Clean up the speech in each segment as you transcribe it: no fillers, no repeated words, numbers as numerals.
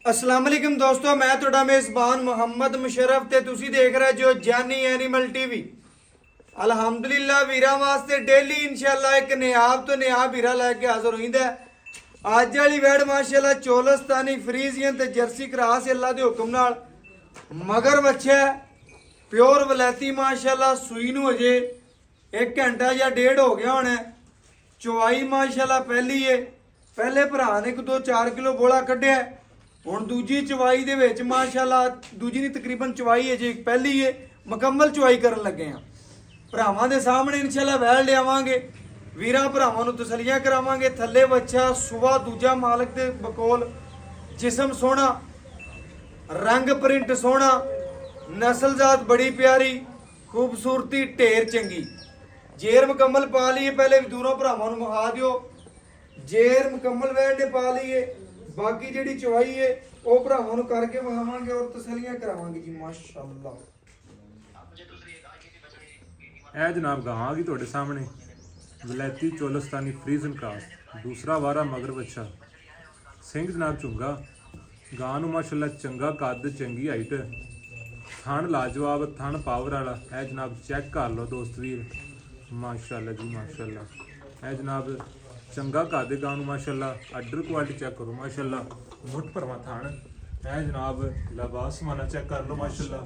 अस्सलाम वालेकुम दोस्तों, मैं ਤੁਹਾਡਾ ਮੇਜ਼ਬਾਨ ਮੁਹੰਮਦ ਮੁਸ਼ਰਫ ਤੇ ਤੁਸੀਂ ਦੇਖ ਰਹੇ ਜੋ ਜਾਨੀ ਐਨੀਮਲ ਟੀਵੀ। ਅਲਹਮਦੁਲਿल्लाह ਵੀਰਾਂ ਵਾਸਤੇ ਡੇਲੀ ਇਨਸ਼ਾਅੱਲਾ ਇੱਕ ਨਿਆਬ ਤੋਂ ਨਿਆਬ ਵੀਰਾ ਲੈ ਕੇ ਹਾਜ਼ਰ ਹੋਈਂਦਾ। ਅੱਜ ਵਾਲੀ ਵੈੜ ਮਾਸ਼ਾਅੱਲਾ ਚੋਲਸਤਾਨੀ ਫਰੀਜ਼ੀਅਨ ਤੇ ਜਰਸੀ ਕਰਾਸ ਅੱਲਾ ਦੇ ਹੁਕਮ ਨਾਲ ਮਗਰ ਬੱਚਾ ਪਿਓਰ ਵਲੈਤੀ ਮਾਸ਼ਾਅੱਲਾ ਸੂਈ ਨੂੰ ਅਜੇ 1 ਘੰਟਾ ਜਾਂ ਡੇਢ ਹੋ ਗਿਆ ਹੋਣਾ। ਚਵਾਈ ਮਾਸ਼ਾਅੱਲਾ ਪਹਿਲੀ ਏ, ਪਹਿਲੇ ਭਰਾ ਨੇ 1-2-4 ਕਿਲੋ ਬੋਲਾ ਕੱਢਿਆ। ਹੁਣ ਦੂਜੀ ਚਵਾਈ ਦੇ ਵਿੱਚ ਮਾਸ਼ਾਅੱਲਾ ਦੂਜੀ ਨਹੀਂ ਤਕਰੀਬਨ ਚਵਾਈ ਹੈ ਜੀ ਪਹਿਲੀ ਹੈ, ਮੁਕੰਮਲ ਚਵਾਈ ਕਰਨ ਲੱਗੇ ਆ। ਭਰਾਵਾਂ ਦੇ ਸਾਹਮਣੇ ਇਨਸ਼ਾਅੱਲਾ ਵੈਲ ਲਿਆਵਾਂਗੇ, ਵੀਰਾਂ ਭਰਾਵਾਂ ਨੂੰ ਤਸੱਲੀਆਂ ਕਰਾਵਾਂਗੇ। ਥੱਲੇ ਬੱਚਾ ਸੁਬਾ ਦੂਜਾ ਮਾਲਕ ਦੇ ਬਕੋਲ, ਜਿਸਮ ਸੋਹਣਾ, ਰੰਗ ਪ੍ਰਿੰਟ ਸੋਹਣਾ, ਨਸਲਜ਼ਾਤ ਬੜੀ ਪਿਆਰੀ, ਖੂਬਸੂਰਤੀ ਢੇਰ ਚੰਗੀ। ਜੇਰ ਮੁਕੰਮਲ ਪਾ ਲਈਏ, ਪਹਿਲੇ ਵੀ ਦੂਰੋਂ ਭਰਾਵਾਂ ਨੂੰ ਵਿਖਾ ਦਿਓ। ਜੇਰ ਮੁਕੰਮਲ ਵੈਲ ਨੇ ਪਾ ਲਈਏ, ਬਾਕੀ ਜਿਹੜੀ ਚਵਾਈ ਹੈ ਉਹ ਭਰਾਵਾਂ ਨੂੰ ਕਰਕੇ ਵਿਖਾਵਾਂਗੇ ਔਰ ਤਸੱਲੀਆਂ ਕਰਾਵਾਂਗੇ ਜੀ। ਮਾਸ਼ਾਅੱਲਾ ਇਹ ਜਨਾਬ ਗਾਂ ਆ ਗਈ ਤੁਹਾਡੇ ਸਾਹਮਣੇ, ਵਲੈਤੀ ਚੋਲਸਤਾਨੀ ਫਰੀਜ਼ਨ ਕ੍ਰਾਸ, ਦੂਸਰਾ ਵਾਰਾ ਮਗਰ ਬੱਚਾ, ਸਿੰਘ ਜਨਾਬ ਝੁੰਗਾ। ਗਾਂ ਨੂੰ ਮਾਸ਼ਾਅੱਲਾ ਚੰਗਾ ਕੱਦ, ਚੰਗੀ ਹਾਈਟ, ਥਣ ਲਾਜਵਾਬ, ਥਣ ਪਾਵਰ ਵਾਲਾ। ਇਹ ਜਨਾਬ ਚੈੱਕ ਕਰ ਲਓ ਦੋਸਤ ਵੀਰ, ਮਾਸ਼ਾਅੱਲਾ ਜੀ ਮਾਸ਼ਾਅੱਲਾ। ਇਹ ਜਨਾਬ ਚੰਗਾ ਕੱਦ ਗਾਂ ਨੂੰ ਮਾਸ਼ਾਅੱਲਾ, ਆਰਡਰ ਕੁਆਲਿਟੀ ਚੈੱਕ ਕਰੋ ਮਾਸ਼ਾਅੱਲਾ, ਮੁੱਠ ਭਰਵਾਂ ਥਣ। ਇਹ ਜਨਾਬ ਲਿਬਾਸ ਮਾਨਾ ਚੈੱਕ ਕਰ ਲਓ ਮਾਸ਼ਾਅੱਲਾ,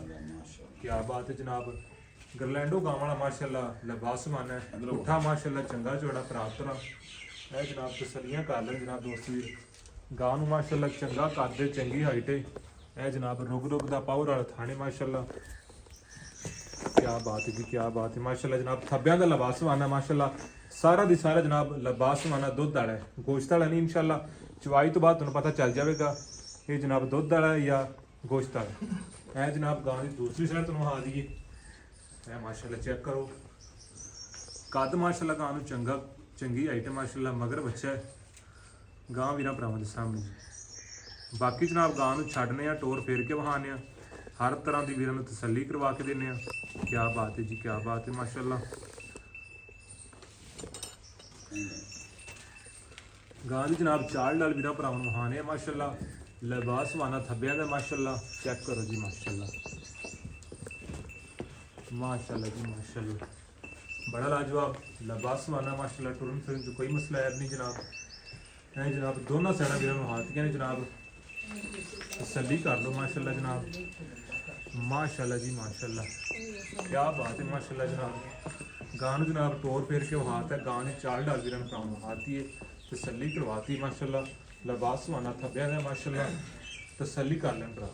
ਕੀ ਬਾਤ ਹੈ ਜਨਾਬ। ਗਰਲੈਂਡੋ ਗਾਂ ਵਾਲਾ ਮਾਸ਼ਾਅੱਲਾ ਲਿਬਾਸ ਮਾਨਾ, ਪੁੱਠਾ ਮਾਸ਼ਾਅੱਲਾ ਚੰਗਾ ਚੌੜਾ ਪ੍ਰਾਪਤਰਾ। ਇਹ ਜਨਾਬ ਤਸੱਲੀਆਂ ਕਰ ਲੈਣ ਜਨਾਬ ਦੋਸਤ ਵੀਰ। ਗਾਂ ਨੂੰ ਮਾਸ਼ਾਅੱਲਾ ਚੰਗਾ ਕੱਦ, ਚੰਗੀ ਹਾਈਟ ਹੈ। ਇਹ ਜਨਾਬ ਰੁਗ ਦਾ ਪਾਵਰ ਵਾਲਾ ਥਾਣੇ ਮਾਸ਼ਾਅੱਲਾ, ਕੀ ਬਾਤ ਹੈ ਜੀ, ਕੀ ਬਾਤ ਹੈ ਮਾਸ਼ਾਅੱਲਾ। ਜਨਾਬ ਥੱਬਿਆਂ ਦਾ ਲਿਬਾਸ ਮਾਨਾ ਮਾਸ਼ਾਅੱਲਾ, ਸਾਰਾ ਦੀ ਸਾਰਾ ਜਨਾਬ ਲਿਬਾਸ ਮਾਨਾ ਦੁੱਧ ਵਾਲਾ ਹੈ, ਗੋਸ਼ਤ ਵਾਲਾ ਨਹੀਂ। ਇਨਸ਼ਾਅੱਲਾ ਚਵਾਈ ਤੋਂ ਬਾਅਦ ਤੁਹਾਨੂੰ ਪਤਾ ਚੱਲ ਜਾਵੇਗਾ ਇਹ ਜਨਾਬ ਦੁੱਧ ਵਾਲਾ ਹੈ ਜਾਂ ਗੋਸ਼ਤ ਵਾਲਾ। ਇਹ ਜਨਾਬ ਗਾਂ ਦੀ ਦੂਸਰੀ ਸਾਈਡ ਤੁਹਾਨੂੰ ਆ ਦਈਏ, ਇਹ ਮਾਸ਼ਾਅੱਲਾ ਚੈੱਕ ਕਰੋ ਕੱਦ ਮਾਸ਼ਾਅੱਲਾ ਗਾਂ ਨੂੰ ਚੰਗਾ, ਚੰਗੀ ਹਾਈਟ ਮਾਸ਼ਾਅੱਲਾ, ਮਗਰ ਬੱਚਾ ਹੈ ਗਾਂ ਵੀਰਾਂ ਭਰਾਵਾਂ ਦੇ ਸਾਹਮਣੇ। ਬਾਕੀ ਜਨਾਬ ਗਾਂ ਨੂੰ ਛੱਡਨੇ ਆ, ਟੋਰ ਫੇਰ ਕੇ ਵਹਾਨੇ ਆ, ਹਰ ਤਰ੍ਹਾਂ ਦੀ ਵੀਰਾਂ ਨੂੰ ਤਸੱਲੀ ਕਰਵਾ ਕੇ ਦਿੰਨੇ ਆ। ਕੀ ਬਾਤ ਹੈ ਜੀ, ਕੀ ਬਾਤ ਹੈ ਮਾਸ਼ਾਅੱਲਾ। ਗਾਂ ਦੀ ਜਨਾਬ ਚਾਲ ਨਾਲ ਵੀਰਾਂ ਭਰਾਵਾਂ ਨੂੰ ਵਹਾਨੇ ਆ ਮਾਸ਼ਾਅੱਲਾ, ਲਿਬਾਸ ਵਾਨਾ ਥੱਬਿਆਂ ਦਾ ਮਾਸ਼ਾਅੱਲਾ ਚੈੱਕ ਕਰੋ ਜੀ ਮਾਸ਼ਾਅੱਲਾ, ਮਾਸ਼ਾਅੱਲਾ ਜੀ ਮਾਸ਼ਾਅੱਲਾ। ਬੜਾ ਲਾਜਵਾਬ ਲਿਬਾਸ ਵਾਨਾ ਮਾਸ਼ਾਅੱਲਾ, ਟੁਰਨ ਫਿਰਨ ਚ ਕੋਈ ਮਸਲਾ ਹੈ ਨਹੀਂ ਜਨਾਬ। ਇਹ ਜਨਾਬ ਦੋਨਾਂ ਸਾਈਡਾਂ ਵੀਰਾਂ ਨੂੰ ਹਾਥੀਆਂ ਨੇ ਜਨਾਬ, ਤਸੱਲੀ ਕਰ ਲਓ ਮਾਸ਼ਾਅੱਲਾ ਜਨਾਬ, ਮਾਸ਼ਾਅੱਲਾ ਜੀ ਮਾਸ਼ਾਅੱਲਾ। ਕੀ ਬਾਤ ਹੈ ਮਾਸ਼ਾਅੱਲਾ ਜਨਾਬ। ਗਾਂ ਨੂੰ ਜਨਾਬ ਟੋਰ ਫੇਰ ਕੇ ਹਾਥ ਹੈ, ਗਾਂ ਨੇ ਚਾਲ ਡਾਲ ਵੀਰਾਂ ਨੂੰ ਭਰਾਵਾਂ ਨੂੰ ਹਾਥੀ ਹੈ, ਤਸੱਲੀ ਕਰਵਾਤੀ ਮਾਸ਼ਾਅੱਲਾ। ਲਿਬਾਸ ਵਾਨਾ ਥੱਬਿਆਂ ਦਾ ਮਾਸ਼ਾਅੱਲਾ, ਤਸੱਲੀ ਕਰ ਲੈਣ ਭਰਾ।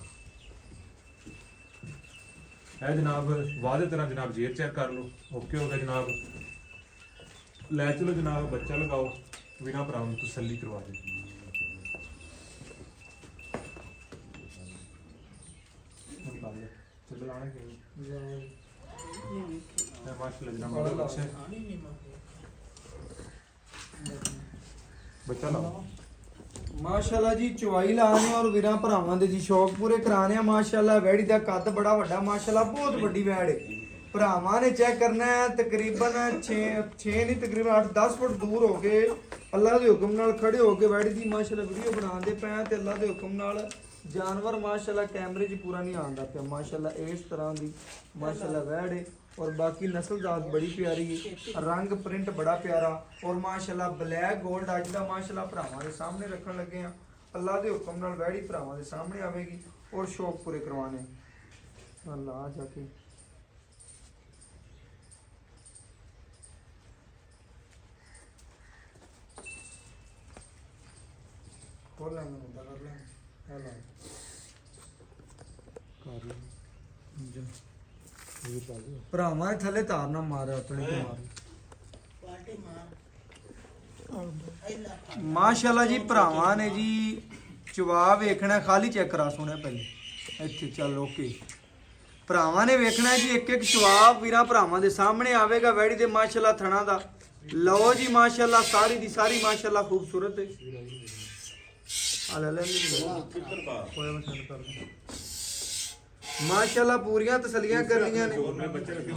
ਇਹ ਜਨਾਬ ਵਾਦੇ ਤਰ੍ਹਾਂ ਜਨਾਬ ਜੇਰ ਚੈੱਕ ਕਰ ਲਓ, ਓਕੇ ਹੋ ਗਿਆ ਜਨਾਬ। ਲੈ ਚਲੋ ਜਨਾਬ ਬੱਚਾ ਲਗਾਓ, ਵੀਰਾਂ ਭਰਾਵਾਂ ਨੂੰ ਤਸੱਲੀ ਕਰਵਾ ਦੇ। ਮਾਸ਼ਾਅੱਲਾ ਜਨਾਬ ਮਗਰ ਬੱਚਾ ਬੱਚਾ ਲਾਓ ਮਾਸ਼ਾਅੱਲਾ ਜੀ। ਚਵਾਈ ਲਾਣੇ ਔਰ ਵੀਰਾਂ ਭਰਾਵਾਂ ਦੇ ਜੀ ਸ਼ੌਕ ਪੂਰੇ ਕਰਾਣੇ ਆ ਮਾਸ਼ਾਅੱਲਾ। ਵੈੜੀ ਦਾ ਕੱਦ ਬੜਾ ਵੱਡਾ ਮਾਸ਼ਾਅੱਲਾ, ਬਹੁਤ ਵੱਡੀ ਵੈੜ ਹੈ। ਭਰਾਵਾਂ ਨੇ ਚੈੱਕ ਕਰਨਾ ਹੈ, ਤਕਰੀਬਨ 6 ਨਹੀਂ ਤਕਰੀਬਨ 8-10 ਫੁੱਟ ਦੂਰ ਹੋ ਕੇ ਅੱਲਾ ਦੇ ਹੁਕਮ ਨਾਲ ਖੜੇ ਹੋ ਕੇ ਵੈੜੀ ਦੀ ਮਾਸ਼ਾਅੱਲਾ ਵੀਡੀਓ ਬਣਾਉਂਦੇ ਪਏ ਆ ਤੇ ਅੱਲਾ ਦੇ ਹੁਕਮ ਨਾਲ ਜਾਨਵਰ ਮਾਸ਼ਾਅੱਲਾ ਕੈਮਰੇ 'ਚ ਪੂਰਾ ਨਹੀਂ ਆਉਂਦਾ ਪਿਆ ਮਾਸ਼ਾਅੱਲਾ। ਇਸ ਤਰ੍ਹਾਂ ਦੀ ਮਾਸ਼ਾਅੱਲਾ ਵੈੜ ਹੈ ਔਰ ਬਾਕੀ ਨਸਲਜ਼ਾਤ ਬੜੀ ਪਿਆਰੀ ਹੈ, ਰੰਗ ਪ੍ਰਿੰਟ ਬੜਾ ਪਿਆਰਾ ਔਰ ਮਾਸ਼ਾਅੱਲਾ ਬਲੈਕ ਗੋਲਡ ਅੱਜ ਦਾ ਮਾਸ਼ਾਅੱਲਾ ਭਰਾਵਾਂ ਦੇ ਸਾਹਮਣੇ ਰੱਖਣ ਲੱਗੇ ਆ। ਅੱਲਾ ਦੇ ਹੁਕਮ ਨਾਲ ਵੈੜੀ ਭਰਾਵਾਂ ਦੇ ਸਾਹਮਣੇ ਆਵੇਗੀ ਔਰ ਸ਼ੌਕ ਪੂਰੇ ਕਰਵਾਣੇ। ਅੱਲਾ ਆ ਜਾ ਕੇ ਖੋਲ ਲੈਣਾ ਹੁੰਦਾ ਕਰ ਲੈ ਹਲਾ ਕਰ ਲਓ ਜਾ ਇਹ ਪਾ ਦਿਓ। ਭਰਾਵਾਂ ਦੇ ਥੱਲੇ ਤਾਰ ਨਾ ਮਾਰ ਆਪਣੇ ਤੇ ਮਾਰ। ਮਾਸ਼ਾਅੱਲਾ ਜੀ ਭਰਾਵਾਂ ਨੇ ਜੀ ਚਵਾ ਵੇਖਣਾ, ਖਾਲੀ ਚੈੱਕ ਕਰਾ ਸੁਣਿਆ ਪਹਿਲੇ ਇੱਥੇ ਚੱਲ ਓਕੇ। ਭਰਾਵਾਂ ਨੇ ਵੇਖਣਾ ਜੀ ਇੱਕ ਇੱਕ ਚਵਾ ਵੀਰਾਂ ਭਰਾਵਾਂ ਦੇ ਸਾਹਮਣੇ ਆਵੇਗਾ ਵੈੜੀ ਦੇ ਮਾਸ਼ਾਅੱਲਾ ਥਣਾ ਦਾ। ਲਓ ਜੀ ਮਾਸ਼ਾਅੱਲਾ ਸਾਰੀ ਦੀ ਸਾਰੀ ਮਾਸ਼ਾਅੱਲਾ ਖੂਬਸੂਰਤ ਹੈ। माशाल्लाह पूरियां तसलियां करनियां ने।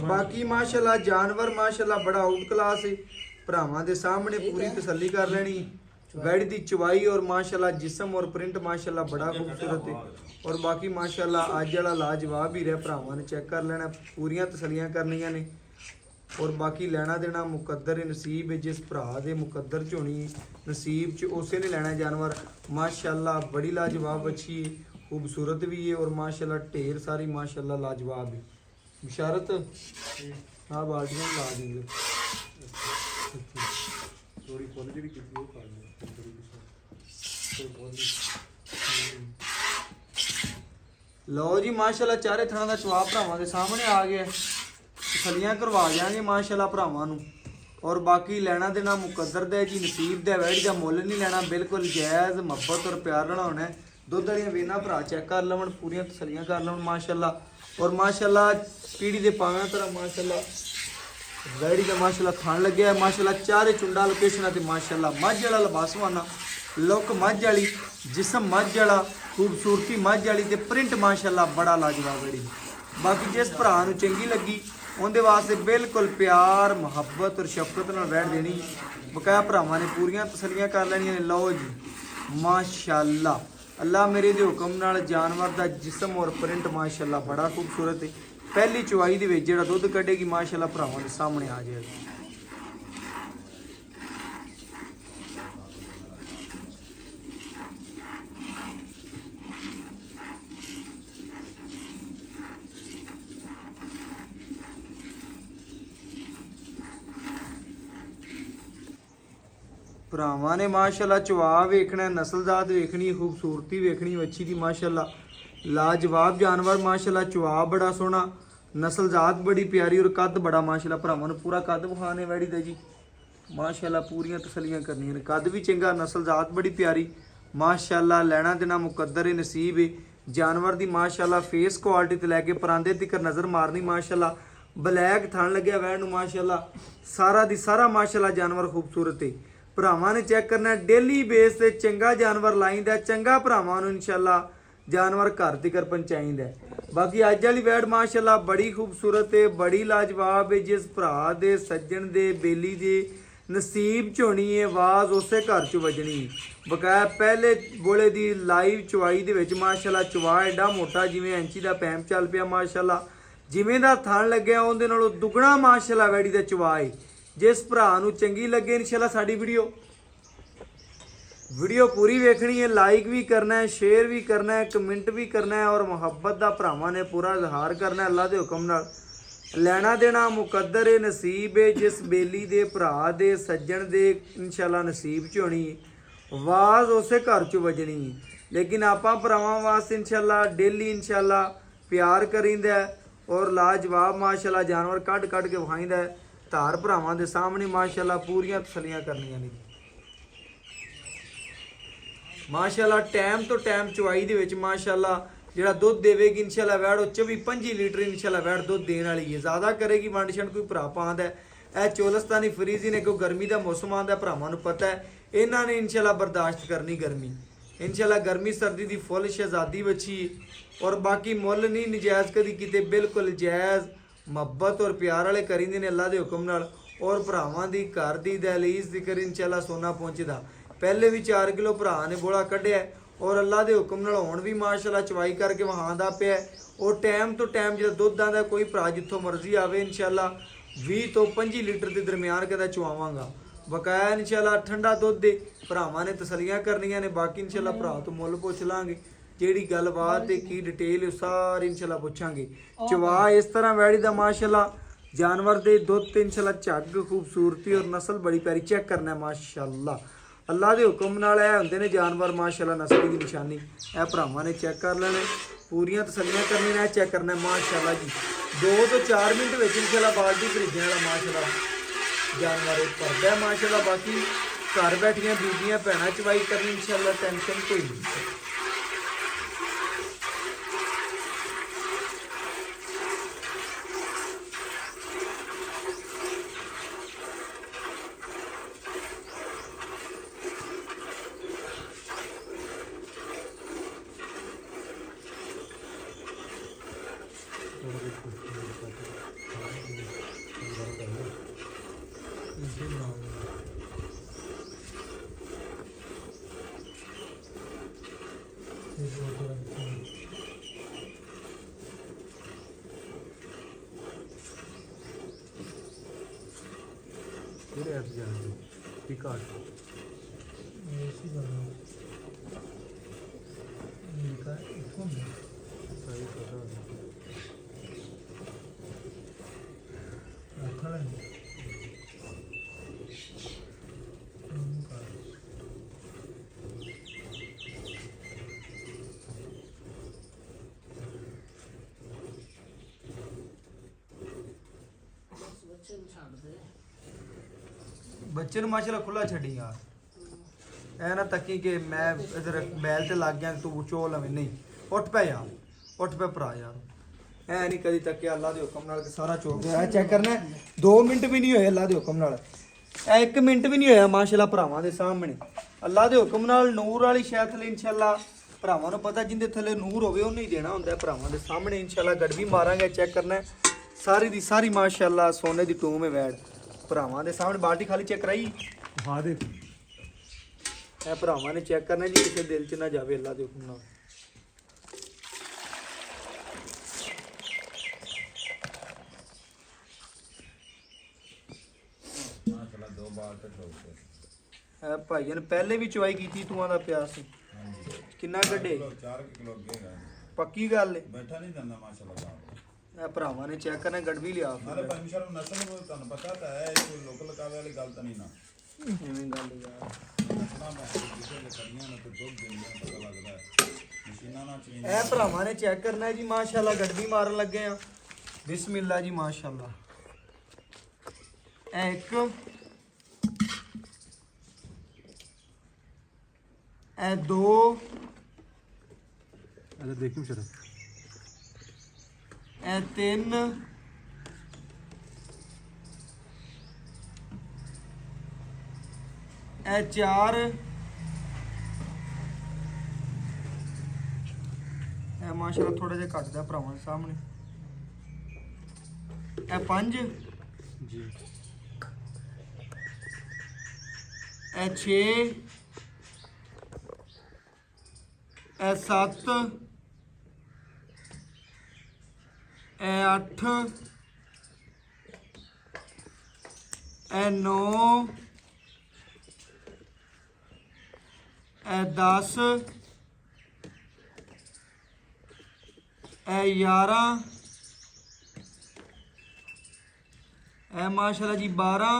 बाकी माशाल्लाह जानवर माशाल्लाह बड़ा आउट क्लास है, भरावां दे सामने पूरी तसल्ली कर लेनी। वैड़ी दी चवाई और माशाल्लाह जिस्म और प्रिंट माशाल्लाह बड़ा खूबसूरत है। और बाकी माशाल्लाह अज वाला लाजवाब ही रहा, भरावां ने चेक कर लेना, पूरियां तसलियां करनियां ने। और बाकी लेना देना मुकद्दर नसीब है, जिस भरा दे मुकद्दर च होनी नसीब च उसे ने लेना जानवर। माशाल्लाह बड़ी लाजवाब अच्छी है, खूबसूरत भी है और माशाल्लाह ढेर सारी माशाल्लाह लाजवाब है। बिशारत हाँ बाल्टियां ला देंगे। थोड़ी खोल जी किसी और कर लो थोड़ी खोल लो जी माशाल्लाह चारे थां दा चवा भरावां दे सामने आ गया, तसलियां करवा देंगे माशाल्लाह भरावां नूं। और बाकी लेना देना मुकद्दर दे जी, नसीब दे, वैड़ी दा मुੱਲ नहीं लेना, बिल्कुल जायज़ मुहब्बत और प्यार नाल होना है। दुध वालियां वेना भरा चेक कर लवन, पूरियां तसलियां कर लवन माशाल्लाह। और माशाल्लाह पीढ़ी दे पावें तरह माशाल्लाह वैड़ी का माशाल्लाह खान लगे है माशाल्लाह। चारे चुंडा लोकेशन ते माशाल्लाह मझ वाला लबासवाना लुक मझ वाली, जिस्म मझ वाला, खूबसूरती मझ वाली ते प्रिंट माशाल्लाह बड़ा लाजवाब वैड़ी। बाकी जिस भरा नूं चंगी लगी उनके वास्ते बिल्कुल प्यार मुहब्बत और शफकत नाल वैड़ देनी। बकाया भरावां ने पूरियां तसलियां कर लैनियां ने। लो जी माशाल्लाह, अल्लाह मेरे दे हुक्म नाल जानवर दा जिस्म और प्रिंट माशाल्लाह बड़ा खूबसूरत है। पहली चुवाई दे विच जिहड़ा दुध कढेगी माशाल्लाह भरावां दे सामने आ जाएगा। ਭਰਾਵਾਂ ਨੇ ਮਾਸ਼ਾਅੱਲਾ ਚਵਾ ਵੇਖਣਾ, ਨਸਲਜ਼ਾਤ ਵੇਖਣੀ, ਖੂਬਸੂਰਤੀ ਵੇਖਣੀ ਵੱਛੀ ਦੀ ਮਾਸ਼ਾਅੱਲਾ ਲਾਜਵਾਬ ਜਾਨਵਰ ਮਾਸ਼ਾਅੱਲਾ। ਚਵਾ ਬੜਾ ਸੋਹਣਾ, ਨਸਲਜ਼ਾਤ ਬੜੀ ਪਿਆਰੀ ਔਰ ਕੱਦ ਬੜਾ ਮਾਸ਼ਾਅੱਲਾ। ਭਰਾਵਾਂ ਨੂੰ ਪੂਰਾ ਕੱਦ ਵਿਖਾਣੇ ਵੈੜੀ ਦਾ ਜੀ ਮਾਸ਼ਾਅੱਲਾ, ਪੂਰੀਆਂ ਤਸਲੀਆਂ ਕਰਨੀਆਂ ਨੇ। ਕੱਦ ਵੀ ਚੰਗਾ, ਨਸਲਜ਼ਾਤ ਬੜੀ ਪਿਆਰੀ ਮਾਸ਼ਾਅੱਲਾ। ਲੈਣਾ ਦੇਣਾ ਮੁਕੱਦਰ ਹੈ, ਨਸੀਬ ਹੈ ਜਾਨਵਰ ਦੀ ਮਾਸ਼ਾਅੱਲਾ। ਫੇਸ ਕੁਆਲਿਟੀ ਤੇ ਲੈ ਕੇ ਪਰਾਂਦੇ ਤੱਕ ਨਜ਼ਰ ਮਾਰਨੀ ਮਾਸ਼ਾਅੱਲਾ। ਬਲੈਕ ਥਣ ਲੱਗਿਆ ਵੈੜ ਨੂੰ ਮਾਸ਼ਾਅੱਲਾ। ਸਾਰਾ ਦੀ ਸਾਰਾ ਮਾਸ਼ਾਅੱਲਾ ਜਾਨਵਰ ਖੂਬਸੂਰਤ ਹੈ। ਭਰਾਵਾਂ ਨੇ ਚੈੱਕ ਕਰਨਾ ਡੇਲੀ ਬੇਸ ਤੇ ਚੰਗਾ ਜਾਨਵਰ ਲਾਈਂਦਾ, ਚੰਗਾ ਭਰਾਵਾਂ ਨੂੰ ਇਨਸ਼ਾਅੱਲਾ ਜਾਨਵਰ ਘਰ ਤੱਕ ਪਹੁੰਚਾਈਂਦਾ। ਬਾਕੀ ਅੱਜ ਵਾਲੀ ਵੈੜ ਮਾਸ਼ਾਅੱਲਾ ਬੜੀ ਖੂਬਸੂਰਤ ਹੈ, ਬੜੀ ਲਾਜਵਾਬ ਹੈ। ਜਿਸ ਭਰਾ ਦੇ ਸੱਜਣ ਦੇ ਬੇਲੀ ਦੇ ਨਸੀਬ ਚ ਹੋਣੀ ਹੈ, ਆਵਾਜ਼ ਉਸੇ ਘਰ ਚ ਵੱਜਣੀ। ਬਕਾਇਆ ਪਹਿਲੇ ਬੋਲੇ ਦੀ ਲਾਈਵ ਚਵਾਈ ਦੇ ਵਿੱਚ ਮਾਸ਼ਾਅੱਲਾ ਚਵਾ ਐਡਾ ਮੋਟਾ ਜਿਵੇਂ ਐਂਚੀ ਦਾ ਪੈਂਪ ਚੱਲ ਪਿਆ ਮਾਸ਼ਾਅੱਲਾ। ਜਿਵੇਂ ਦਾ ਥਣ ਲੱਗਿਆ ਉਹਦੇ ਨਾਲੋਂ ਦੁੱਗਣਾ ਮਾਸ਼ਾਅੱਲਾ ਵੈੜੀ ਦਾ ਚਵਾ ਹੈ। जिस भरा नूं चंगी लगे इंशाल्लाह साडी वीडियो पूरी वेखनी है, लाइक भी करना है, शेयर भी करना है, कमेंट भी करना है और मुहब्बत दा भरावां ने पूरा इजहार करना है अल्लाह दे हुक्म नाल। लेना देना मुकद्दर है, नसीब है जिस बेली दे भरा दे सज्जण दे इंशाल्लाह नसीब च होनी है, आवाज़ उसे घर च वजनी है। लेकिन आपां भरावां वास्ते इंशाल्लाह डेली इंशाल्लाह प्यार करींदा और लाजवाब माशाल्लाह जानवर कढ कढ के विखाईंदा है। धार भरावां दे सामने माशाअल्लाह पूरियां तसलियां करनियां ने माशाअल्लाह। टाइम तो टाइम चवाई दे विच माशाअल्लाह जिहड़ा दुध देवेगी इंशाअल्लाह वैड़ 24-25 लीटर इंशाअल्लाह वैड़ दुध देण वाली है। ज़्यादा करेगी वंड छंड कोई भरा पांदा है। ਇਹ ਚੋਲਸਤਾਨੀ ਫਰੀਜ਼ੀ ਨੇ ਕੋਈ ਗਰਮੀ ਦਾ ਮੌਸਮ ਆਂਦਾ, ਭਰਾਵਾਂ ਨੂੰ ਪਤਾ ਹੈ ਇਹਨਾਂ ਨੇ ਇਨਸ਼ਾਅੱਲਾ ਬਰਦਾਸ਼ਤ ਕਰਨੀ ਗਰਮੀ। ਇਨਸ਼ਾਅੱਲਾ ਗਰਮੀ ਸਰਦੀ ਦੀ ਫੁੱਲ ਸ਼ਹਿਜ਼ਾਦੀ ਬੱਚੀ ਔਰ ਬਾਕੀ ਮੁੱਲ ਨਹੀਂ ਨਜਾਇਜ਼ ਕਦੀ ਕਿਤੇ, ਬਿਲਕੁਲ ਜਾਇਜ਼ ਮੁਹੱਬਤ और प्यार वाले करींदे ने अल्लाह दे हुक्म नाल। और भरावां दी घर दी दहलीज जिक्र इंशाअल्लाह सोना पहुंचदा। पहले भी 4 किलो भरा ने बोला कढ़िया और अल्लाह दे हुक्म नाल हुण भी माशाअल्लाह चवाई करके वहांदा पिया। और टाइम तो टाइम जद दुध आंदा कोई भरा जिथों मर्जी आवे इंशाअल्लाह 20 ਤੋਂ 25 लीटर के दरमियान कदा चवावांगा। बकाया इंशाअल्लाह ठंडा दुध दे भरावां ने तसलियां करनियां ने। बाकी इंशाअल्लाह भरा तो मुੱਲ पुछ लांगे, ਜਿਹੜੀ ਗੱਲਬਾਤ ਤੇ ਕੀ ਡਿਟੇਲ ਉਹ ਸਾਰੀ ਇਨਸ਼ਾਅੱਲਾ ਪੁੱਛਾਂਗੇ। ਚਵਾ ਇਸ ਤਰ੍ਹਾਂ ਵੈੜੀ ਦਾ ਮਾਸ਼ਾਅੱਲਾ ਜਾਨਵਰ ਦੇ ਦੁੱਧ ਤੇ ਇਨਸ਼ਾਅੱਲਾ ਝੱਗ ਖੂਬਸੂਰਤੀ ਔਰ ਨਸਲ ਬੜੀ ਪਿਆਰੀ ਚੈੱਕ ਕਰਨਾ ਮਾਸ਼ਾਅੱਲਾ। ਅੱਲਾ ਦੇ ਹੁਕਮ ਨਾਲ ਇਹ ਹੁੰਦੇ ਨੇ ਜਾਨਵਰ ਮਾਸ਼ਾਅੱਲਾ ਨਸਲ ਦੀ ਨਿਸ਼ਾਨੀ। ਇਹ ਭਰਾਵਾਂ ਨੇ ਚੈੱਕ ਕਰ ਲੈਣੇ, ਪੂਰੀਆਂ ਤਸੱਲੀਆਂ ਕਰਨੀਆਂ ਨੇ, ਚੈੱਕ ਕਰਨਾ ਮਾਸ਼ਾਅੱਲਾ ਜੀ। 2 ਤੋਂ 4 ਮਿੰਟ ਵਿੱਚ ਇਨਸ਼ਾਅੱਲਾ ਬਾਲਟੀ ਖਰੀਦਣ ਵਾਲਾ ਮਾਸ਼ਾਅੱਲਾ ਜਾਨਵਰ ਭਰਦਾ ਮਾਸ਼ਾਅੱਲਾ। ਬਾਕੀ ਘਰ ਬੈਠੀਆਂ ਬੀਬੀਆਂ ਭੈਣਾਂ ਚਵਾਈ ਕਰਨੀ ਇਨਸ਼ਾਅੱਲਾ, ਟੈਨਸ਼ਨ ਕੋਈ ਨਹੀਂ। ਕਿਹੜੇ ਐਪ ਜਾਂਦੇ ਕੀ ਘਾਟ ਸਹੀ ਪਤਾ ਬੱਚੇ ਨੂੰ ਮਾਸ਼ਾਅੱਲਾ ਖੁੱਲਾ ਛੱਡੀ ਯਾਰ ਐ ਨਾ ਤੱਕੀ ਕਿ ਮੈਂ ਇਧਰ ਬੈਲ ਤੇ ਲੱਗ ਗਿਆ ਤੂੰ ਚੋ ਲਵੇਂ ਨਹੀਂ ਉੱਠ ਪੈ ਯਾਰ ਉੱਠ ਪੈ ਭਰਾ ਯਾਰ ਐ ਨਹੀਂ ਕਦੀ ਤੱਕਿਆ ਅੱਲਾ ਦੇ ਹੁਕਮ ਨਾਲ ਕਿ ਸਾਰਾ ਚੋ ਗਿਆ ਚੈੱਕ ਕਰਨਾ 2 ਮਿੰਟ ਵੀ ਨਹੀਂ ਹੋਏ ਅੱਲਾ ਦੇ ਹੁਕਮ ਨਾਲ ਐ 1 ਮਿੰਟ ਵੀ ਨਹੀਂ ਹੋਇਆ ਮਾਸ਼ਾਅੱਲਾ ਭਰਾਵਾਂ ਦੇ ਸਾਹਮਣੇ ਅੱਲਾ ਦੇ ਹੁਕਮ ਨਾਲ ਨੂਰ ਵਾਲੀ ਸ਼ਾਇਦ ਥਲੇ ਇਨਸ਼ਾਅੱਲਾ ਭਰਾਵਾਂ ਨੂੰ ਪਤਾ ਜਿੰਦੇ ਥੱਲੇ ਨੂਰ ਹੋਵੇ ਉਹਨੂੰ ਹੀ ਦੇਣਾ ਹੁੰਦਾ ਭਰਾਵਾਂ ਦੇ ਸਾਹਮਣੇ ਇਨਸ਼ਾਅੱਲਾ ਗੜਵੀ ਮਾਰਾਂਗੇ ਚੈੱਕ ਕਰਨਾ ਸਾਰੀ ਦੀ ਸਾਰੀ ਮਾਸ਼ਾਅੱਲਾ ਸੋਨੇ ਦੀ ਟੂਮ ਹੈ ਵੈੜ ਭਰਾਵਾਂ ਦੇ ਸਾਹਮਣੇ ਬਾਲਟੀ ਖਾਲੀ ਚੈੱਕ ਕਰਾਈ ਹਾਂ ਦੇ ਇਹ ਭਰਾਵਾਂ ਨੇ ਚੈੱਕ ਕਰਨਾ ਜੀ ਕਿਸੇ ਦਿਲ 'ਚ ਨਾ ਜਾਵੇ ਅੱਲਾ ਦੇ ਹੁਕਮ ਨਾਲ ਇਹ ਭਾਈਆਂ ਨੇ ਪਹਿਲੇ ਵੀ ਚੁਆਈ ਕੀਤੀ ਤੂੰ ਦਾ ਪਿਆ ਸੀ ਕਿੰਨਾ ਕੱਢੇ 4 ਕਿਲੋ ਅੱਗੇ ਹੈ ਪੱਕੀ ਗੱਲ ਹੈ ਬੈਠਾ ਨਹੀਂ ਜਾਂਦਾ ਮਾਸ਼ਾਅੱਲਾ ਇਹ ਭਰਾਵਾਂ ਨੇ ਚੈੱਕ ਕਰਨਾ ਗੜਵੀ ਲਿਆ ਨਾਲੇ ਪਰਮੇਸ਼ਰ ਨਸਲ ਤੁਹਾਨੂੰ ਪਤਾ ਤਾਂ ਹੈ ਇਹ ਕੋਈ ਲੋਕਲ ਕਾਵੇ ਵਾਲੀ ਗੱਲ ਤਾਂ ਨਹੀਂ ਨਾ ਐਵੇਂ ਗੱਲ ਯਾਰ ਨਸਲਾਂ ਮੈਂ ਕਿਸੇ ਦੇ ਕਰੀਆਂ ਨਾ ਤੇ ਦੁੱਧ ਦਿੰਦੀਆਂ ਪਤਾ ਲੱਗਦਾ ਹੈ ਮਸ਼ੀਨਾਂ ਨਾਲ ਚੀਜ਼ ਇਹ ਭਰਾਵਾਂ ਨੇ ਚੈੱਕ ਕਰਨਾ ਜੀ ਮਾਸ਼ਾਅੱਲਾ ਗੜਵੀ ਮਾਰਨ ਲੱਗੇ ਆ ਬਿਸਮਿਲ੍ਲਾ ਜੀ ਮਾਸ਼ਾਅੱਲਾ ਇਹ ਇੱਕ ਇਹ 2 ਅਰੇ ਦੇਖੀ ਸ਼ਰਮ ਇਹ 3 ਇਹ 4 ਇਹ ਮਾਸ਼ਾਅੱਲਾ ਥੋੜਾ ਜਿਹਾ ਘੱਟਦਾ ਭਰਾਵਾਂ ਦੇ ਸਾਹਮਣੇ ਇਹ 5 ਜੀ ਇਹ 6 ਇਹ 7 ਇਹ 8 ਇਹ 9 ਇਹ 10 ਇਹ 11 ਇਹ ਮਾਸ਼ਾਅੱਲਾ ਜੀ 12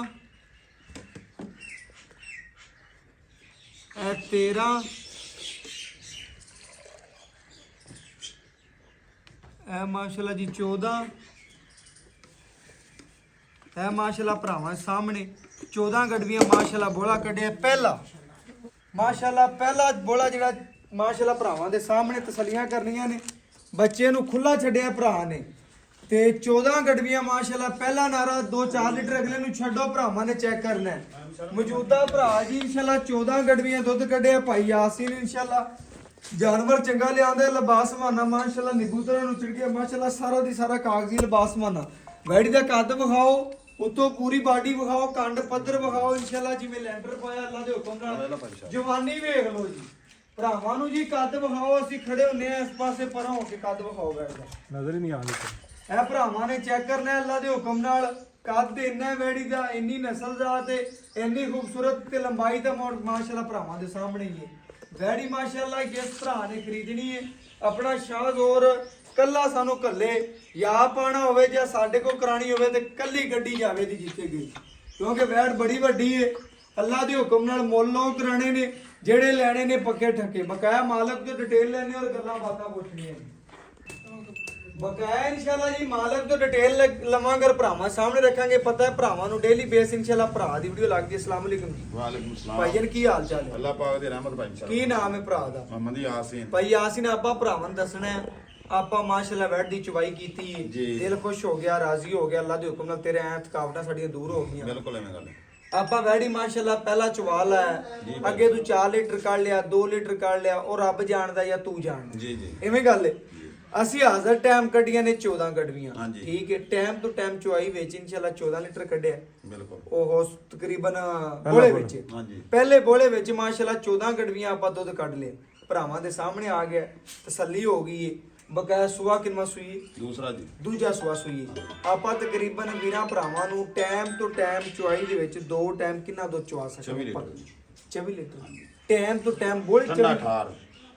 ਇਹ 13 ਇਹ ਮਾਸ਼ਾਅੱਲਾ ਜੀ 14 ਇਹ ਮਾਸ਼ਾਅੱਲਾ ਭਰਾਵਾਂ ਦੇ ਸਾਹਮਣੇ 14 ਗੜਵੀਆਂ ਮਾਸ਼ਾਅੱਲਾ ਬੋਲਾ ਕੱਢਿਆ ਪਹਿਲਾ ਮਾਸ਼ਾਅੱਲਾ ਪਹਿਲਾ ਬੋਲਾ ਜਿਹੜਾ ਮਾਸ਼ਾਅੱਲਾ ਭਰਾਵਾਂ ਦੇ ਸਾਹਮਣੇ ਤਸੱਲੀਆਂ ਕਰਨੀਆਂ ਨੇ ਬੱਚੇ ਨੂੰ ਖੁੱਲਾ ਛੱਡਿਆ ਭਰਾ ਨੇ ਤੇ 14 ਗੜਵੀਆਂ ਮਾਸ਼ਾਅੱਲਾ ਪਹਿਲਾ ਨਾਰਾ 2-4 ਲੀਟਰ ਅਗਲੇ ਨੂੰ ਛੱਡੋ ਭਰਾਵਾਂ ਨੇ ਚੈੱਕ ਕਰਨਾ ਹੈ ਮੌਜੂਦਾ ਭਰਾ ਜੀ ਇਨਸ਼ਾਅੱਲਾ 14 ਗੜਵੀਆਂ ਦੁੱਧ ਕੱਢਿਆ ਭਾਈ ਯਾਸੀਨ ਇਨਸ਼ਾਅੱਲਾ ਜਾਨਵਰ ਚੰਗਾ ਲਿਆਂਦੇ ਲਿਬਾਸ ਮਾਨਾ ਮਾਸ਼ਾਅੱਲਾ ਨਿੱਬੂ ਤਰ੍ਹਾਂ ਨੂੰ ਚਿੜ ਗਿਆ ਮਾਸ਼ਾਅੱਲਾ ਸਾਰਾ ਦੀ ਸਾਰਾ ਕਾਗਜ਼ੀ ਲਿਬਾਸ ਮਾਨਾ ਵੈੜੀ ਦਾ ਕੱਦ ਵਿਖਾਓ ਉਤੋਂ ਪੂਰੀ ਬਾਡੀ ਵਿਖਾਓ ਕੰਡ ਪੱਧਰ ਵਿਖਾਓ ਇਨਸ਼ਾਅੱਲਾ ਜਿਵੇਂ ਲੈਂਡਰ ਪਾਇਆ ਅੱਲਾ ਦੇ ਹੁਕਮ ਨਾਲ ਜਵਾਨੀ ਵੇਖ ਲਓ ਜੀ ਭਰਾਵਾਂ ਨੂੰ ਜੀ ਕੱਦ ਵਿਖਾਓ ਅਸੀਂ ਖੜੇ ਹੁੰਨੇ ਆ ਇਸ ਪਾਸੇ ਪਰਾਂ ਹੋ ਕੇ ਕੱਦ ਵਿਖਾਓ ਵੈੜੀ ਦਾ ਨਜ਼ਰ ਹੀ ਨਹੀਂ ਆਉਂਦੀ ਇਹ ਭਰਾਵਾਂ ਨੇ ਚੈੱਕ ਕਰਨਾ ਹੈ ਅੱਲਾ ਦੇ ਹੁਕਮ ਨਾਲ ਕੱਦ ਇੰਨਾ ਵੈੜੀ ਦਾ ਇੰਨੀ ਨਸਲ ਦਾ ਤੇ ਇੰਨੀ ਖੂਬਸੂਰਤ ਤੇ ਲੰਬਾਈ ਦਾ ਮਾਸ਼ਾਅੱਲਾ ਭਰਾਵਾਂ ਦੇ ਸਾਹਮਣੇ ਹੀ ਹੈ ਵੈੜੀ ਮਾਸ਼ਾਅੱਲਾ ਜਿਸ ਭਰਾ ਨੇ ਖਰੀਦਣੀ ਹੈ ਆਪਣਾ ਸ਼ਾਹਜ਼ੋਰ ਕੱਲਾ ਸਾਨੂੰ ਕੱਲੇ ਜਾਂ ਪਾਣਾ ਹੋਵੇ ਜਾਂ ਸਾਡੇ ਕੋਲ ਕਰਾਣੀ ਹੋਵੇ ਤੇ ਕੱਲੀ ਗੱਡੀ ਜਾਵੇ ਦੀ ਜਿੱਥੇ ਗਈ ਕਿਉਂਕਿ ਵੈੜ ਬੜੀ ਵੱਡੀ ਹੈ ਅੱਲਾ ਦੇ ਹੁਕਮ ਨਾਲ ਮੁੱਲੋਂ ਕਰਾਣੇ ਨੇ ਜਿਹੜੇ ਲੈਣੇ ਨੇ ਪੱਕੇ ਠੱਕੇ ਬਕਾਇਆ ਮਾਲਕ ਤੋਂ ਡਿਟੇਲ ਲੈਣੀ ਔਰ ਗੱਲਾਂ ਬਾਤਾਂ ਪੁੱਛਣੀਆਂ ਬਕਾਇਆ ਇਨਸ਼ਾਅੱਲਾ ਜੀ ਮਾਲਕ ਤੋਂ ਡਿਟੇਲ ਲਵਾਂਗੇ ਭਰਾਵਾਂ ਸਾਹਮਣੇ ਰੱਖਾਂਗੇ ਪਤਾ ਹੈ ਭਰਾਵਾਂ ਨੂੰ ਡੇਲੀ ਬੇਸ ਇਨਸ਼ਾਅੱਲਾ ਭਰਾ ਦੀ ਵੀਡੀਓ ਲੱਗਦੀ ਹੈ ਅਸਲਾਮ ਅਲੈਕੁਮ ਜੀ ਵਾਲੇਕੁਮ ਸਲਾਮ ਭਾਈਜਨ ਕੀ ਹਾਲ ਚਾਲ ਹੈ ਅੱਲਾਹ ਪਾਕ ਦੀ ਰਹਿਮਤ ਭਾਈ ਕੀ ਨਾਮ ਹੈ ਭਰਾ ਦਾ ਮੁਹੰਮਦ ਯਾਸੀਨ ਭਾਈ ਯਾਸੀਨ ਆਪਾਂ ਭਰਾਵਾਂ ਨੂੰ ਦੱਸਣਾ ਹੈ ਆਪਾਂ ਮਾਸ਼ਾਅੱਲਾ ਵੈਟ ਦੀ ਚੁਵਾਈ ਕੀਤੀ ਹੈ ਜੀ। ਦਿਲ ਖੁਸ਼ ਹੋ ਗਿਆ ਰਾਜ਼ੀ ਹੋ ਗਿਆ ਅੱਲਾ ਦੇ ਹੁਕਮ ਨਾਲ ਤੇਰੇ ਐ ਥਕਾਵਟਾਂ ਸਾਡੀਆਂ ਦੂਰ ਹੋ ਗਈਆਂ ਬਿਲਕੁਲ ਐਵੇਂ ਗੱਲ ਹੈ ਆਪਾਂ ਵੈੜੀ ਮਾਸ਼ਾਅੱਲਾ ਪਹਿਲਾ ਚਵਾਲ ਹੈ ਅੱਗੇ ਤੂੰ 4 ਲੀਟਰ ਕੱਢ ਲਿਆ 2 ਲੀਟਰ ਕੱਢ ਲਿਆ ਉਹ ਰੱਬ ਜਾਣਦਾ ਜਾਂ ਤੂੰ ਜਾਣਦਾ ਜੀ ਜੀ ਇਵੇਂ ਗੱਲ ਹੈ ਅਸੀਂ ਹਾਜ਼ਰ ਟਾਈਮ ਕੱਢੀਆਂ ਨੇ 14 ਗੜਵੀਆਂ ਹਾਂਜੀ। ਠੀਕ ਹੈ ਟਾਈਮ ਤੋਂ ਟਾਈਮ ਚੁਆਈ ਵਿੱਚ ਇਨਸ਼ਾਅੱਲਾ 14 ਲੀਟਰ ਕੱਢਿਆ ਬਿਲਕੁਲ ਉਹ ਤਕਰੀਬਨ ਬੋਲੇ ਵਿੱਚ ਹਾਂਜੀ ਪਹਿਲੇ ਬੋਲੇ ਵਿੱਚ ਮਾਸ਼ਾਅੱਲਾ 14 ਗੜਵੀਆਂ ਆਪਾਂ ਦੁੱਧ ਕੱਢ ਲਿਆ ਭਰਾਵਾਂ ਦੇ ਸਾਹਮਣੇ ਆ ਗਿਆ, ਤਸੱਲੀ ਹੋ ਗਈ ਏ। ਬਕਾਇਆ ਸੂਆ ਕਿੰਨਾ ਸੂਈ? ਦੂਸਰਾ ਜੀ ਦੂਜਾ ਸੂਆ ਸੂਈ। ਆਪਾਂ ਤਕਰੀਬਨ ਵੀਰਾਂ ਭਰਾਵਾਂ ਨੂੰ ਟਾਈਮ ਤੋਂ ਟਾਈਮ ਚੁਆਈ ਦੇ ਵਿੱਚ 2 ਟਾਈਮ ਕਿੰਨਾ ਦੁੱਧ ਚੁਆ ਸਕਦੇ 24 ਲੀਟਰ। 24 ਲੀਟਰ ਟਾਈਮ ਤੋਂ ਟਾਈਮ ਬੋਲੇ ਠੰਡਾ ਠਾਰ।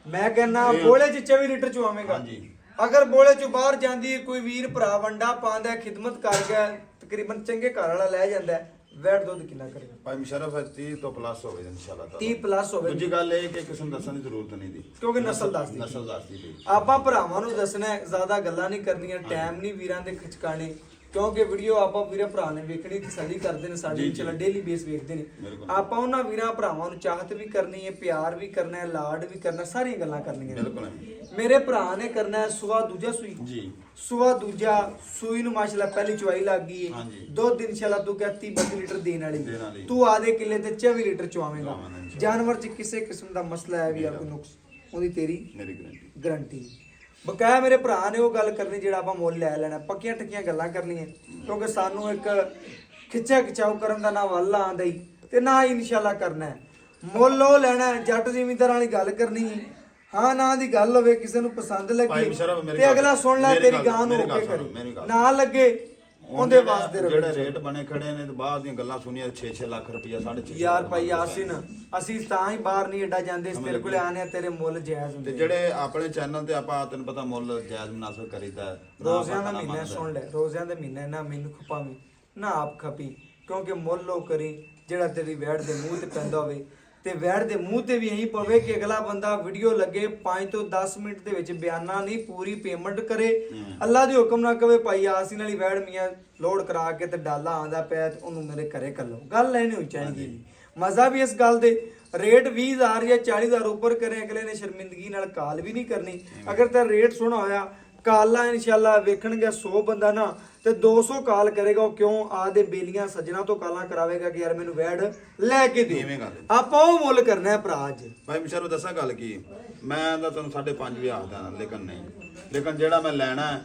ਮੈਂ ਕਹਿੰਦਾ ਬੋਲੇ ਚ 24 ਲੀਟਰ ਚੁਆਵੇਂਗਾ। ਹਾਂਜੀ। ਅਗਰ ਬੋਲੇ ਚੋਂ ਬਾਹਰ ਜਾਂਦੀ ਹੈ, ਕੋਈ ਵੀਰ ਭਰਾ ਵੰਡਾ ਪਾਉਂਦਾ, ਖਿਦਮਤ ਕਰ ਗਿਆ, ਤਕਰੀਬਨ ਚੰਗੇ ਘਰ ਵਾਲਾ ਲੈ ਜਾਂਦਾ ਹੈ, ਵੈਟ ਦੁੱਧ ਕਿੰਨਾ ਕਰੇਗਾ? ਭਾਈ ਮੁਸ਼ਰਫ ਹੈ 30 ਤੋਂ ਪਲੱਸ ਹੋਵੇ ਇਨਸ਼ਾਅੱਲਾ ਤਾਲਾ। 30 ਪਲੱਸ ਹੋਵੇ। ਦੂਜੀ ਗੱਲ ਇਹ ਕਿ ਕਿਸੇ ਨੂੰ ਦੱਸਣ ਦੀ ਜ਼ਰੂਰਤ ਨਹੀਂ ਦੀ, ਕਿਉਂਕਿ ਨਸਲ ਦੱਸਦੀ। ਨਸਲ ਦੱਸਦੀ ਪਈ। ਆਪਾਂ ਭਰਾਵਾਂ ਨੂੰ ਦੱਸਣਾ ਹੈ, ਜ਼ਿਆਦਾ ਗੱਲਾਂ ਨਹੀਂ ਕਰਨੀਆਂ, ਟਾਈਮ ਨਹੀਂ ਵੀਰਾਂ ਦੇ ਖਿਚਕਾਣੇ, ਕਿਉਂਕਿ ਵੀਡੀਓ ਆਪਾਂ ਵੀਰਾਂ ਭਰਾ ਨੇ ਵੇਖਣੀ, ਤਸੱਲੀ ਕਰਦੇ ਨੇ, ਸਾਡੇ ਜੀ, ਚਲਾ ਡੇਲੀ ਬੇਸ ਵੇਖਦੇ ਨੇ। ਬਿਲਕੁਲ। ਆਪਾਂ ਉਹਨਾਂ ਵੀਰਾਂ ਭਰਾਵਾਂ ਨੂੰ ਚਾਹਤ ਵੀ ਕਰਨੀ ਹੈ, ਪਿਆਰ ਵੀ ਕਰਨਾ ਹੈ, ਲਾਡ ਵੀ ਕਰਨਾ, ਸਾਰੀਆਂ ਗੱਲਾਂ ਕਰਨੀਆਂ ਨੇ। ਬਿਲਕੁਲ ਮੇਰੇ ਭਰਾ ਨੇ ਕਰਨਾ ਹੈ ਸੂਆ ਦੂਜਾ ਸੂਈ ਜੀ। ਸੂਆ ਦੂਜਾ ਸੂਈ ਨੂੰ ਮਾਸ਼ਾਅੱਲਾ ਪਹਿਲੀ ਚੁਆਈ ਲੱਗ ਗਈ ਹੈ। ਹਾਂਜੀ। ਦੁੱਧ ਇਨਸ਼ਾਅੱਲਾ ਤੂੰ ਕਹਿ 30-32 ਲੀਟਰ ਦੇਣ ਵਾਲੀ। ਦੇਣ ਵਾਲੀ। ਤੂੰ ਆਦੇ ਕਿੱਲੇ ਤੇ 24 ਲੀਟਰ ਚੁਆਵੇਂਗਾ। ਚੁਆਵਾਂਗਾ ਇਨਸ਼ਾਅੱਲਾ। ਜਾਨਵਰ 'ਚ ਕਿਸੇ ਕਿਸਮ ਦਾ ਮਸਲਾ ਹੈ ਵੀ ਆ ਕੋਈ ਨੁਕਸ, ਉਹਦੀ ਤੇਰੀ ਮੇਰੀ ਗਰੰਟੀ। ਗਰੰਟੀ। ਬਕਾਇਆ ਮੇਰੇ ਭਰਾ ਨੇ ਉਹ ਗੱਲ ਕਰਨੀ ਜਿਹੜਾ ਆਪਾਂ ਮੁੱਲ ਲੈ ਲੈਣਾ, ਪੱਕੀਆਂ ਟੱਕੀਆਂ ਗੱਲਾਂ ਕਰਨੀਆਂ, ਕਿਉਂਕਿ ਸਾਨੂੰ ਇੱਕ ਖਿੱਚਿਆ ਖਿਚਾਓ ਕਰਨ ਦਾ ਨਾ ਵੱਲ ਆਂਦਾ ਹੀ ਤੇ ਨਾ ਹੀ ਇਨਸ਼ਾਅੱਲਾ ਕਰਨਾ ਹੈ। ਮੁੱਲ ਉਹ ਲੈਣਾ ਹੈ, ਜੱਟ ਜ਼ਿਮੀਂਦਾਰਾਂ ਵਾਲੀ ਗੱਲ ਕਰਨੀ ਹੈ। ਹਾਂ ਨਾ ਦੀ ਗੱਲ ਹੋਵੇ, ਕਿਸੇ ਨੂੰ ਪਸੰਦ ਭਾਈ ਲੱਗੇ ਮੁਸ਼ਰਫ ਮੇਰੀ ਤੇ ਗੱਲ- ਅਗਲਾ ਸੁਣ ਲੈ, ਮੇਰੀ ਤੇਰੀ ਗੱਲ- ਗਾਂ ਨੂੰ ਮੇਰੀ ਗੱਲ ਓਕੇ ਸੁਣੋ, ਕਰੇ, ਮੇਰੀ ਗੱਲ। ਨਾ ਲੱਗੇ ਉਹਦੇ ਵਾਸਤੇ ਜਿਹੜੇ ਰਵੇ। ਰੇਟ ਬਣੇ ਖੜੇ ਨੇ ਤੇ ਬਾਅਦ ਦੀਆਂ ਗੱਲਾਂ ਸੁਣੀਆਂ 6-6 ਲੱਖ ਰੁਪਇਆ 6.5 ਯਾਰ ਭਾਈ ਯਾਸਿਨ, ਅਸੀਂ ਤਾਂ ਹੀ ਬਾਹਰ ਨਹੀਂ ਏਡਾ ਜਾਂਦੇ, ਤੇਰੇ ਕੋਲੇ ਆਨੇ ਆ, ਤੇਰੇ ਮੁੱਲ ਜਾਇਜ਼ ਤੇ ਹੁੰਦੇ। ਜਿਹੜੇ ਆਪਣੇ ਚੈਨਲ ਤੇ ਆਪਾਂ ਤੈਨੂੰ ਪਤਾ ਮੁੱਲ ਜਾਇਜ਼ ਮੁਨਾਸਬ ਕਰੀਦਾ ਹੈ। ਨਾ ਰੋਜ਼ਿਆਂ ਦਾ ਆਪਾਂ ਨਾ ਮਹੀਨਾ ਮੰਨਦਾ। ਸੁਣ ਲੈ, ਰੋਜ਼ਿਆਂ ਦਾ ਮਹੀਨਾ ਨਾ ਮੈਨੂੰ ਖਪਾਵੀਂ ਨਾ ਆਪ ਖਪੀ, ਕਿਉਂਕਿ ਮੁੱਲ ਉਹ ਕਰੀ ਜਿਹੜਾ ਤੇਰੀ ਵੈੜ ਦੇ ਮੂੰਹ ਤੇ ਪੈਂਦਾ ਹੋਵੇ, ਤੇ ਵੈੜ ਦੇ ਮੂੰਹ ਤੇ ਵੀ ਇਹੀ ਪਵੇ ਕਿ ਅਗਲਾ ਬੰਦਾ ਵੀਡੀਓ ਲੱਗੇ 5 ਤੋਂ 10 ਮਿੰਟ ਦੇ ਵਿੱਚ ਬਿਆਨਾ ਨਹੀਂ, ਪੂਰੀ ਪੇਮੈਂਟ ਕਰੇ। ਅੱਲਾ ਦੇ ਹੁਕਮ ਨਾਲ ਕਵੇ ਭਾਈ ਆਸੀਨ ਵਾਲੀ ਵੈੜ ਮੀਆਂ ਲੋਡ ਕਰਾ ਕੇ ਤੇ ਡਾਲਾ ਆਂਦਾ ਪਿਆ ਤੇ ਉਹਨੂੰ ਮੇਰੇ ਘਰੇ ਕੱਲੋ, ਗੱਲ ਲੈਣੀ ਹੋਈ ਚਾਹੀਦੀ। ਮਜ਼ਾ ਵੀ ਇਸ ਗੱਲ ਦੇ, ਰੇਟ 20,000 ਜਾਂ 40,000 ਉੱਪਰ ਕਰੇ, ਅਗਲੇ ਨੇ ਸ਼ਰਮਿੰਦਗੀ ਨਾਲ ਕਾਲ ਵੀ ਨਹੀਂ ਕਰਨੀ। ਅਗਰ ਤਾਂ ਰੇਟ ਸੋਹਣਾ ਹੋਇਆ, ਕਾਲਾਂ ਇਨਸ਼ਾਅੱਲਾ ਵੇਖਣਗੇ 100 ਬੰਦਾ ਨਾ ਤੇ 200 ਕਾਲ ਕਰੇਗਾ। ਉਹ ਕਿਉਂ? ਆਦੇ ਬੇਲੀਆਂ ਸੱਜਣਾ ਤੋਂ ਕਾਲਾਂ ਕਰਾਵੇਗਾ ਕਿ ਯਾਰ ਮੈਨੂੰ ਵੈੜ ਲੈ ਕੇ ਦੇ। ਇਵੇਂ ਗੱਲ। ਆਪਾਂ ਉਹ ਮੁੱਲ ਕਰਨਾ ਹੈ ਭਰਾ ਅੱਜ। ਭਾਈ ਮੁਸ਼ਰਫ ਦੱਸਾਂ ਗੱਲ ਕੀ, ਮੈਂ ਤਾਂ ਤੁਹਾਨੂੰ 5.5 ਵੀ ਆਖਦਾ, ਲੇਕਿਨ ਨਹੀਂ, ਲੇਕਿਨ ਜਿਹੜਾ ਮੈਂ ਲੈਣਾ ਹੈ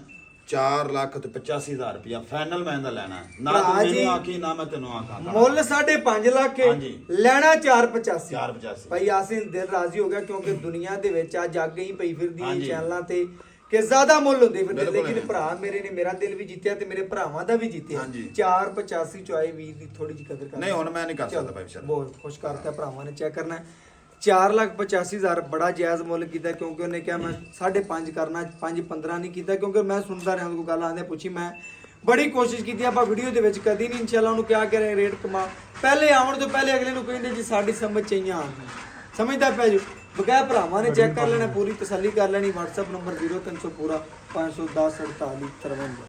4,85,000 ਰੁਪਇਆ ਫਾਈਨਲ ਮੈਂ ਇਹਦਾ ਲੈਣਾ ਹੈ। ਨਾ ਤੂੰ ਭਰਾ ਜੀ, ਮੈਨੂੰ ਆਖੀ ਨਾ ਮੈਂ ਤੈਨੂੰ ਆਖਾਂ। ਮੁੱਲ 5.5 ਲੱਖ ਹੈ, ਹਾਂਜੀ। ਲੈਣਾ 485। 485। ਭਾਈ ਆਸਿਨ ਦਿਲ ਰਾਜ਼ੀ ਹੋ ਗਿਆ, ਕਿਉਂਕਿ ਦੁਨੀਆ ਦੇ ਵਿੱਚ ਅੱਜ ਅੱਗ ਹੀ ਪਈ ਫਿਰਦੀ ਹੈ ਹਾਂਜੀ। ਚੈਨਲਾਂ ਤੇ ਕਿ ਜ਼ਿਆਦਾ ਮੁੱਲ ਹੁੰਦੇ ਫਿਰਦੇ, ਬਿਲਕੁਲ ਲੇਕਿਨ ਹੈ। ਭਰਾ ਮੇਰੇ ਨੇ ਮੇਰਾ ਦਿਲ ਵੀ ਜਿੱਤਿਆ ਤੇ ਮੇਰੇ ਭਰਾਵਾਂ ਦਾ ਵੀ ਜਿੱਤਿਆ। ਹਾਂਜੀ। 485 ਚੁਆਈ 20 ਦੀ ਥੋੜੀ ਜਿਹੀ ਕਦਰ ਕਰ। ਨਹੀਂ ਹੁਣ ਮੈਂ ਨਹੀਂ ਕਰ ਸਕਦਾ ਭਾਈ ਮੁਸ਼ਰਫ। ਬਹੁਤ ਖੁਸ਼ ਕਰਤਾ ਭਰਾਵਾਂ ਨੇ, ਚੈੱਕ ਕਰਨਾ 4,85,000 ਬੜਾ ਜਾਇਜ਼ ਮੁੱਲ ਕੀਤਾ, ਕਿਉਂਕਿ ਉਹਨੇ ਕਿਹਾ ਮੈਂ 5.5 ਕਰਨਾ, 5.15 ਨਹੀਂ ਕੀਤਾ, ਕਿਉਂਕਿ ਮੈਂ ਸੁਣਦਾ ਰਿਹਾ ਕੋਈ ਗੱਲ ਆਂਦੇ ਪੁੱਛੀ, ਮੈਂ ਬੜੀ ਕੋਸ਼ਿਸ਼ ਕੀਤੀ। ਆਪਾਂ ਵੀਡੀਓ ਦੇ ਵਿੱਚ ਕਦੀ ਨਹੀਂ ਇਨਸ਼ਾਅੱਲਾ ਉਹਨੂੰ ਕਿਹਾ ਕਿ ਰੇਟ ਕਮਾ, ਪਹਿਲੇ ਆਉਣ ਤੋਂ ਪਹਿਲੇ ਅਗਲੇ ਨੂੰ ਕਹਿੰਦੇ ਜੀ ਸਾਡੀ ਸਮਝ ਚਾਹੀਆਂ ਆਉਂਦੀ, ਸਮਝਦਾ ਪੈ ਜੋ। ਬਗੈਰ ਭਰਾਵਾਂ ਨੇ ਚੈੱਕ ਕਰ ਲੈਣਾ, ਪੂਰੀ ਤਸੱਲੀ ਕਰ ਲੈਣੀ। WhatsApp ਨੰਬਰ 0300 ਪੂਰਾ 510 48 53।